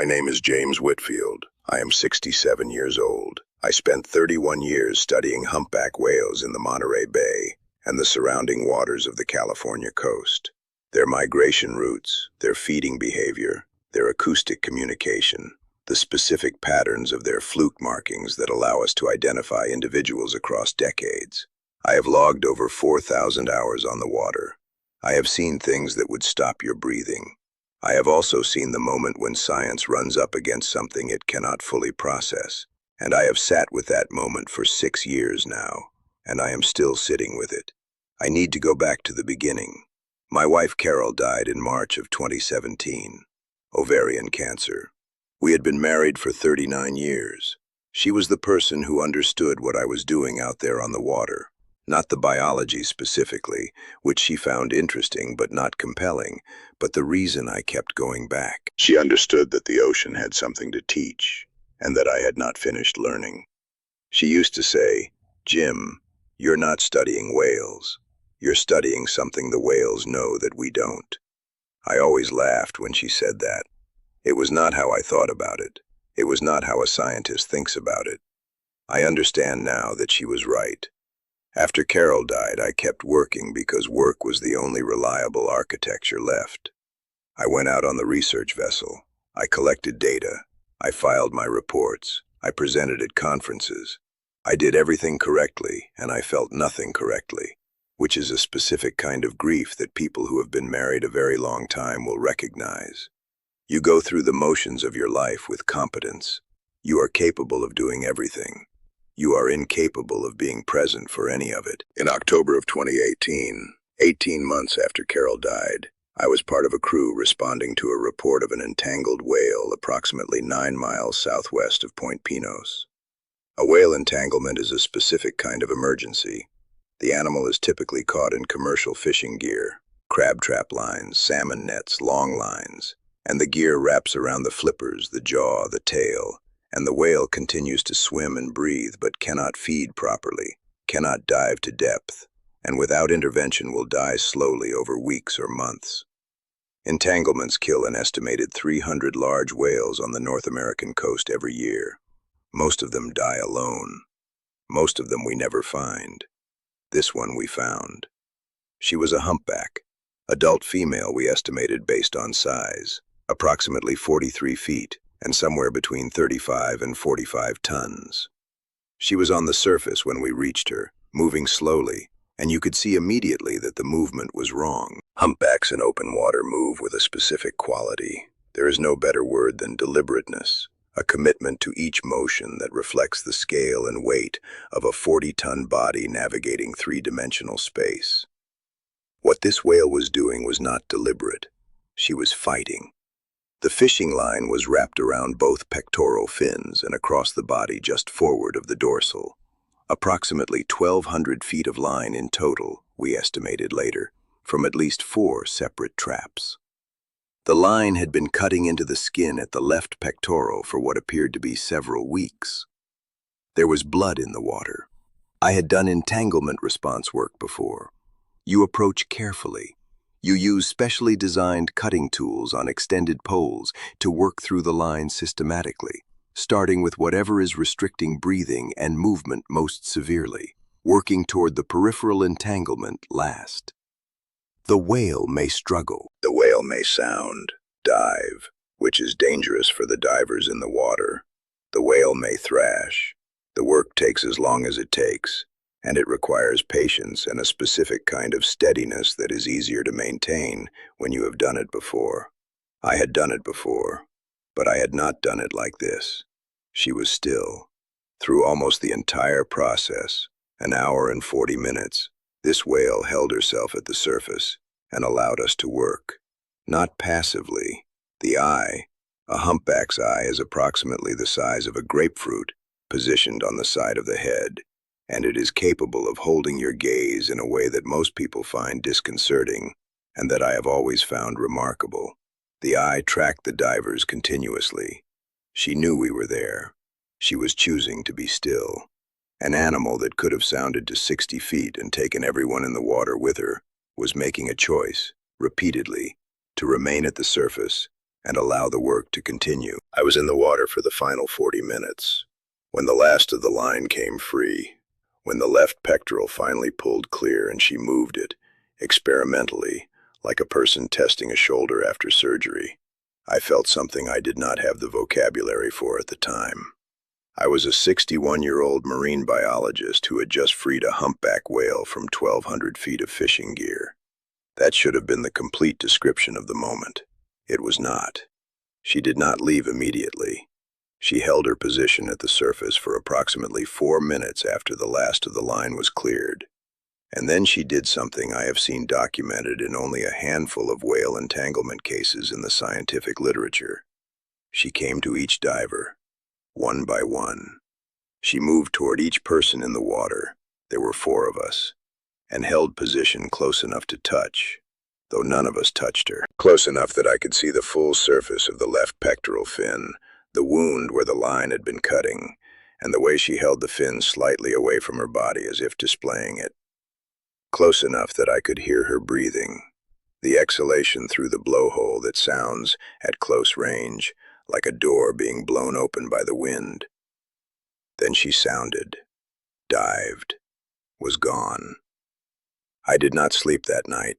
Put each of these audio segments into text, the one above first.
My name is James Whitfield. I am 67 years old. I spent 31 years studying humpback whales in the Monterey Bay and the surrounding waters of the California coast. Their migration routes, their feeding behavior, their acoustic communication, the specific patterns of their fluke markings that allow us to identify individuals across decades. I have logged over 4,000 hours on the water. I have seen things that would stop your breathing. I have also seen the moment when science runs up against something it cannot fully process, and I have sat with that moment for 6 years now, and I am still sitting with it. I need to go back to the beginning. My wife Carol died in March of 2017, ovarian cancer. We had been married for 39 years. She was the person who understood what I was doing out there on the water. Not the biology specifically, which she found interesting but not compelling, but the reason I kept going back. She understood that the ocean had something to teach, and that I had not finished learning. She used to say, "Jim, you're not studying whales. You're studying something the whales know that we don't." I always laughed when she said that. It was not how I thought about it. It was not how a scientist thinks about it. I understand now that she was right. After Carol died, I kept working because work was the only reliable architecture left. I went out on the research vessel. I collected data. I filed my reports. I presented at conferences. I did everything correctly, and I felt nothing correctly, which is a specific kind of grief that people who have been married a very long time will recognize. You go through the motions of your life with competence. You are capable of doing everything. You are incapable of being present for any of it. In October of 2018, 18 months after Carol died, I was part of a crew responding to a report of an entangled whale approximately 9 miles southwest of Point Pinos. A whale entanglement is a specific kind of emergency. The animal is typically caught in commercial fishing gear, crab trap lines, salmon nets, long lines, and the gear wraps around the flippers, the jaw, the tail, and the whale continues to swim and breathe but cannot feed properly, cannot dive to depth, and without intervention will die slowly over weeks or months. Entanglements kill an estimated 300 large whales on the North American coast every year. Most of them die alone. Most of them we never find. This one we found. She was a humpback, adult female we estimated based on size, approximately 43 feet, and somewhere between 35 and 45 tons. She was on the surface when we reached her, moving slowly, and you could see immediately that the movement was wrong. Humpbacks in open water move with a specific quality. There is no better word than deliberateness, a commitment to each motion that reflects the scale and weight of a 40-ton body navigating three-dimensional space. What this whale was doing was not deliberate. She was fighting. The fishing line was wrapped around both pectoral fins and across the body just forward of the dorsal. Approximately 1,200 feet of line in total, we estimated later, from at least 4 separate traps. The line had been cutting into the skin at the left pectoral for what appeared to be several weeks. There was blood in the water. I had done entanglement response work before. You approach carefully. You use specially designed cutting tools on extended poles to work through the line systematically, starting with whatever is restricting breathing and movement most severely, working toward the peripheral entanglement last. The whale may struggle. The whale may sound, dive, which is dangerous for the divers in the water. The whale may thrash. The work takes as long as it takes, and it requires patience and a specific kind of steadiness that is easier to maintain when you have done it before. I had done it before, but I had not done it like this. She was still. Through almost the entire process, an hour and 40 minutes, this whale held herself at the surface and allowed us to work. Not passively. The eye, a humpback's eye, is approximately the size of a grapefruit, positioned on the side of the head, and it is capable of holding your gaze in a way that most people find disconcerting, and that I have always found remarkable. The eye tracked the divers continuously. She knew we were there. She was choosing to be still. An animal that could have sounded to 60 feet and taken everyone in the water with her was making a choice, repeatedly, to remain at the surface and allow the work to continue. I was in the water for the final 40 minutes. When the last of the line came free, when the left pectoral finally pulled clear and she moved it, experimentally, like a person testing a shoulder after surgery, I felt something I did not have the vocabulary for at the time. I was a 61-year-old marine biologist who had just freed a humpback whale from 1,200 feet of fishing gear. That should have been the complete description of the moment. It was not. She did not leave immediately. She held her position at the surface for approximately 4 minutes after the last of the line was cleared. And then she did something I have seen documented in only a handful of whale entanglement cases in the scientific literature. She came to each diver, one by one. She moved toward each person in the water, there were 4 of us, and held position close enough to touch, though none of us touched her. Close enough that I could see the full surface of the left pectoral fin, the wound where the line had been cutting, and the way she held the fin slightly away from her body as if displaying it. Close enough that I could hear her breathing, the exhalation through the blowhole that sounds, at close range, like a door being blown open by the wind. Then she sounded, dived, was gone. I did not sleep that night.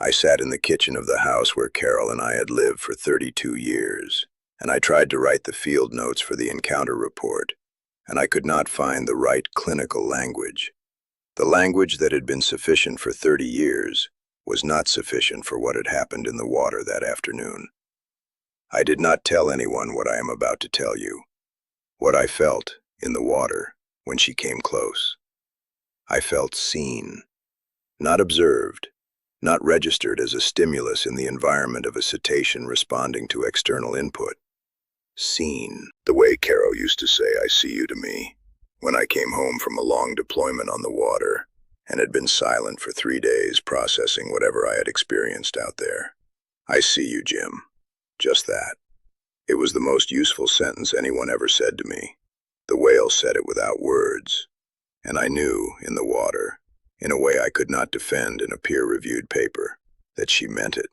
I sat in the kitchen of the house where Carol and I had lived for 32 years, and I tried to write the field notes for the encounter report, and I could not find the right clinical language. The language that had been sufficient for 30 years was not sufficient for what had happened in the water that afternoon. I did not tell anyone what I am about to tell you, what I felt in the water when she came close. I felt seen, not observed, not registered as a stimulus in the environment of a cetacean responding to external input. Seen, the way Carol used to say "I see you" to me, when I came home from a long deployment on the water and had been silent for 3 days processing whatever I had experienced out there. "I see you, Jim." Just that. It was the most useful sentence anyone ever said to me. The whale said it without words, and I knew, in the water, in a way I could not defend in a peer-reviewed paper, that she meant it.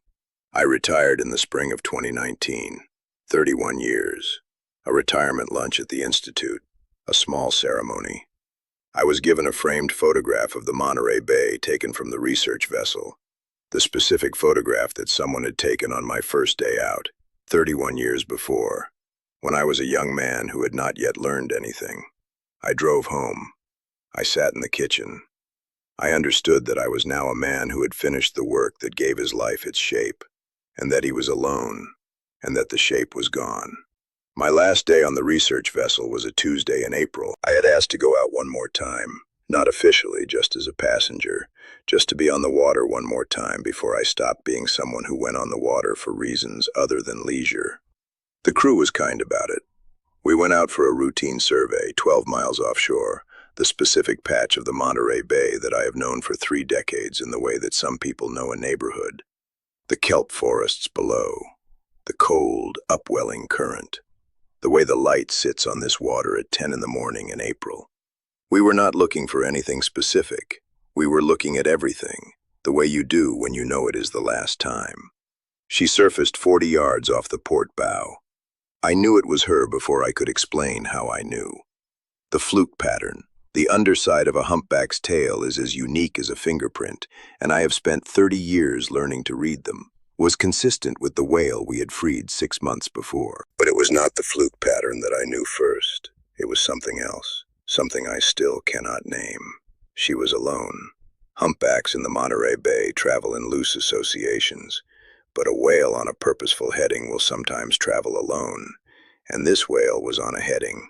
I retired in the spring of 2019, 31 years, a retirement lunch at the Institute, a small ceremony. I was given a framed photograph of the Monterey Bay taken from the research vessel, the specific photograph that someone had taken on my first day out, 31 years before, when I was a young man who had not yet learned anything. I drove home. I sat in the kitchen. I understood that I was now a man who had finished the work that gave his life its shape, and that he was alone, and that the shape was gone. My last day on the research vessel was a Tuesday in April. I had asked to go out one more time, not officially, just as a passenger, just to be on the water one more time before I stopped being someone who went on the water for reasons other than leisure. The crew was kind about it. We went out for a routine survey, 12 miles offshore, the specific patch of the Monterey Bay that I have known for 3 decades in the way that some people know a neighborhood. The kelp forests below, the cold, upwelling current, the way the light sits on this water at 10 in the morning in April. We were not looking for anything specific. We were looking at everything, the way you do when you know it is the last time. She surfaced 40 yards off the port bow. I knew it was her before I could explain how I knew. The fluke pattern, the underside of a humpback's tail, is as unique as a fingerprint, and I have spent 30 years learning to read them, was consistent with the whale we had freed 6 months before. But it was not the fluke pattern that I knew first. It was something else, something I still cannot name. She was alone. Humpbacks in the Monterey Bay travel in loose associations, but a whale on a purposeful heading will sometimes travel alone, and this whale was on a heading,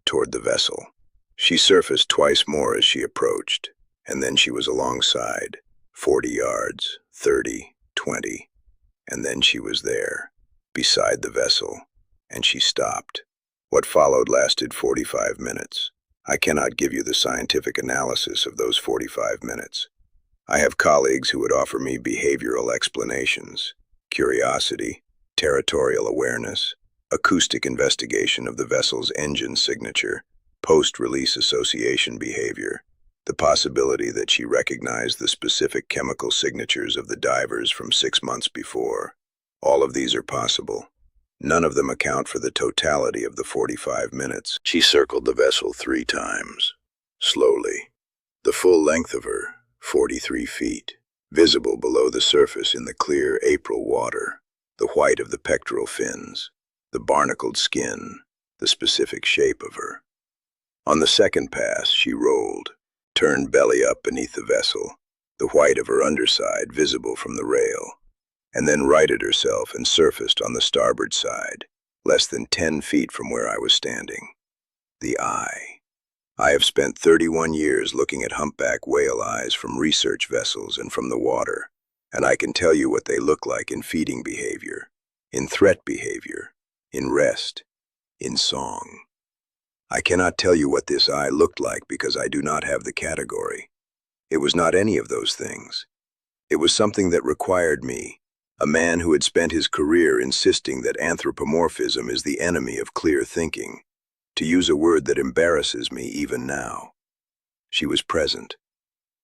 toward the vessel. She surfaced twice more as she approached, and then she was alongside, 40 yards, 30, 20, and then she was there, beside the vessel, and she stopped. What followed lasted 45 minutes. I cannot give you the scientific analysis of those 45 minutes. I have colleagues who would offer me behavioral explanations, curiosity, territorial awareness, acoustic investigation of the vessel's engine signature, post-release association behavior, the possibility that she recognized the specific chemical signatures of the divers from 6 months before. All of these are possible, None of them account for the totality of the 45 minutes. She circled the vessel 3 times, slowly. The full length of her, 43 feet, visible below the surface in the clear April water, the white of the pectoral fins, the barnacled skin, the specific shape of her. On the second pass, she rolled, turned belly up beneath the vessel, the white of her underside visible from the rail, and then righted herself and surfaced on the starboard side, less than 10 feet from where I was standing. The eye. I have spent 31 years looking at humpback whale eyes from research vessels and from the water, and I can tell you what they look like in feeding behavior, in threat behavior, in rest, in song. I cannot tell you what this eye looked like because I do not have the category. It was not any of those things. It was something that required me, a man who had spent his career insisting that anthropomorphism is the enemy of clear thinking, to use a word that embarrasses me even now. She was present.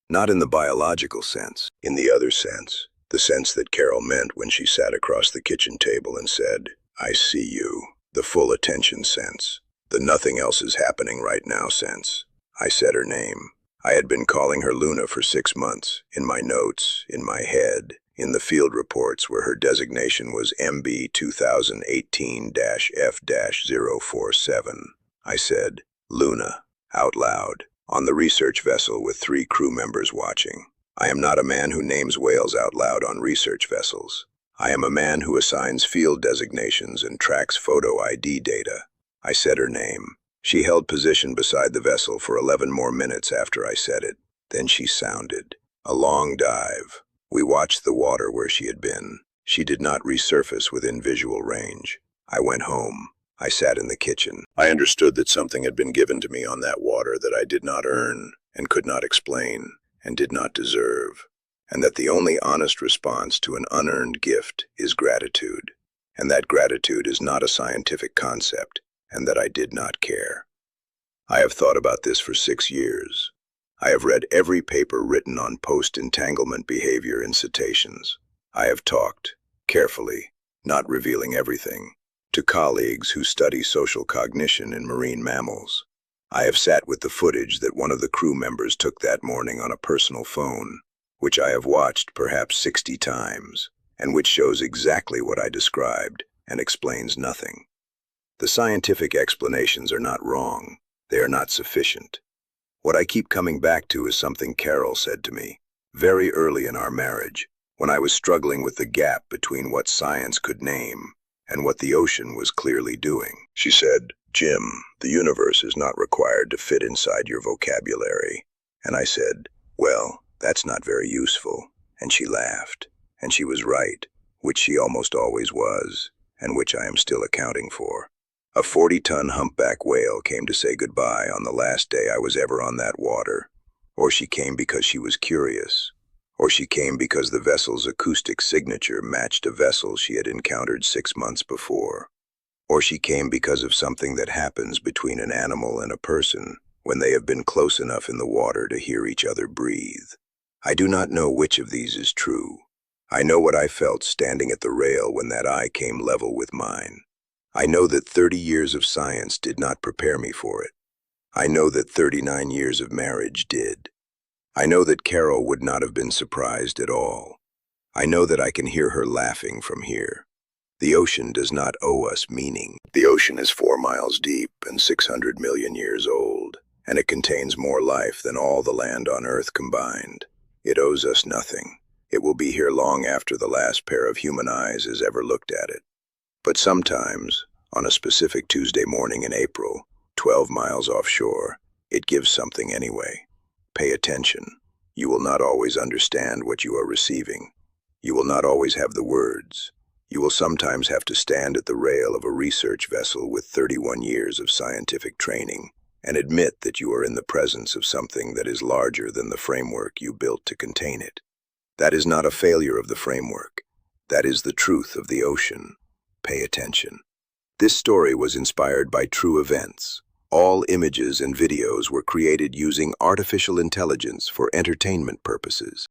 Not in the biological sense, in the other sense, the sense that Carol meant when she sat across the kitchen table and said, "I see you," the full attention sense, the nothing else is happening right now sense. I said her name. I had been calling her Luna for 6 months, in my notes, in my head, in the field reports where her designation was MB 2018-F-047. I said, "Luna," out loud, on the research vessel with 3 crew members watching. I am not a man who names whales out loud on research vessels. I am a man who assigns field designations and tracks photo ID data. I said her name. She held position beside the vessel for 11 more minutes after I said it. Then she sounded. A long dive. We watched the water where she had been. She did not resurface within visual range. I went home. I sat in the kitchen. I understood that something had been given to me on that water that I did not earn, and could not explain, and did not deserve, and that the only honest response to an unearned gift is gratitude, and that gratitude is not a scientific concept, and that I did not care. I have thought about this for 6 years. I have read every paper written on post-entanglement behavior in cetaceans. I have talked, carefully, not revealing everything, to colleagues who study social cognition in marine mammals. I have sat with the footage that one of the crew members took that morning on a personal phone, which I have watched perhaps 60 times, and which shows exactly what I described and explains nothing. The scientific explanations are not wrong. They are not sufficient. What I keep coming back to is something Carol said to me, very early in our marriage, when I was struggling with the gap between what science could name and what the ocean was clearly doing. She said, "Jim, the universe is not required to fit inside your vocabulary." And I said, "Well, that's not very useful." And she laughed. And she was right, which she almost always was, and which I am still accounting for. A 40-ton humpback whale came to say goodbye on the last day I was ever on that water. Or she came because she was curious. Or she came because the vessel's acoustic signature matched a vessel she had encountered 6 months before. Or she came because of something that happens between an animal and a person when they have been close enough in the water to hear each other breathe. I do not know which of these is true. I know what I felt standing at the rail when that eye came level with mine. I know that 30 years of science did not prepare me for it. I know that 39 years of marriage did. I know that Carol would not have been surprised at all. I know that I can hear her laughing from here. The ocean does not owe us meaning. The ocean is 4 miles deep and 600 million years old, and it contains more life than all the land on Earth combined. It owes us nothing. It will be here long after the last pair of human eyes has ever looked at it. But sometimes, on a specific Tuesday morning in April, 12 miles offshore, it gives something anyway. Pay attention. You will not always understand what you are receiving. You will not always have the words. You will sometimes have to stand at the rail of a research vessel with 31 years of scientific training and admit that you are in the presence of something that is larger than the framework you built to contain it. That is not a failure of the framework. That is the truth of the ocean. Pay attention. This story was inspired by true events. All images and videos were created using artificial intelligence for entertainment purposes.